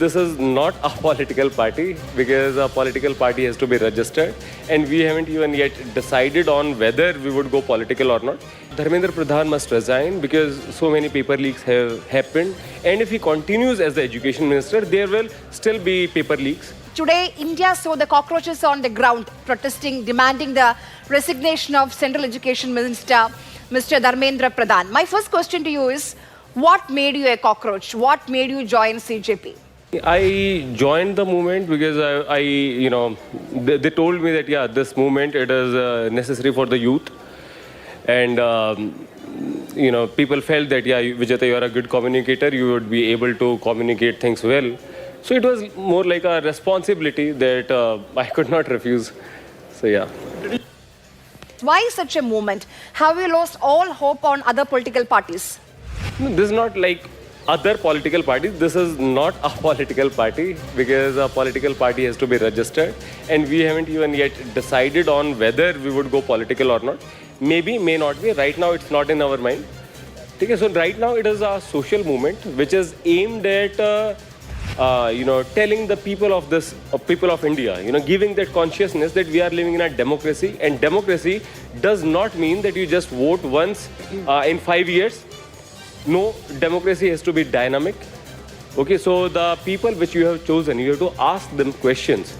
this is not a political party because a political party has to be registered and we haven't even yet decided on whether we would go political or not. Dharmendra Pradhan must resign because so many paper leaks have happened, and if he continues as the education minister, there will still be paper leaks. Today, India saw the cockroaches on the ground protesting, demanding the resignation of Central Education Minister, Mr. Dharmendra Pradhan. My first question to you is, what made you a cockroach? What made you join CJP? I joined the movement because they told me that, yeah, this movement, it is necessary for the youth. And, people felt that, yeah, Vijayta, you are a good communicator. You would be able to communicate things well. So it was more like a responsibility that I could not refuse. So, yeah. Why such a movement? Have you lost all hope on other political parties? No, this is not like other political parties. This is not a political party because a political party has to be registered. And we haven't even yet decided on whether we would go political or not. Maybe, may not be. Right now, it's not in our mind. Okay, so right now, it is a social movement which is aimed at telling the people of India, giving that consciousness that we are living in a democracy, and democracy does not mean that you just vote once in 5 years. No, democracy has to be dynamic. Okay, so the people which you have chosen, you have to ask them questions,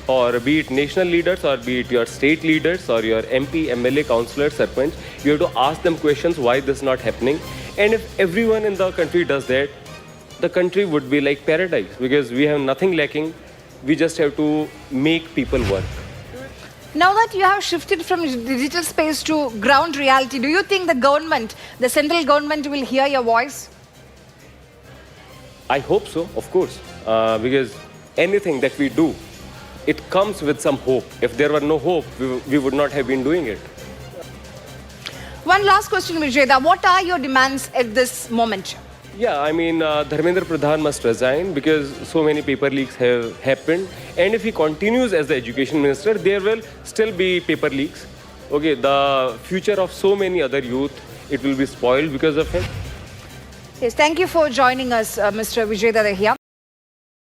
or be it national leaders, or be it your state leaders, or your MP, MLA, councillor, sarpanch, you have to ask them questions why this is not happening. And if everyone in the country does that, the country would be like paradise because we have nothing lacking. We just have to make people work. Now that you have shifted from digital space to ground reality, do you think the government, the central government, will hear your voice? I hope so, of course, because anything that we do, it comes with some hope. If there were no hope, we would not have been doing it. One last question, Vijayda. What are your demands at this moment? Yeah, I mean, Dharmendra Pradhan must resign because so many paper leaks have happened. And if he continues as the education minister, there will still be paper leaks. Okay, the future of so many other youth, it will be spoiled because of him. Yes, thank you for joining us, Mr. Vijayda Dahiya.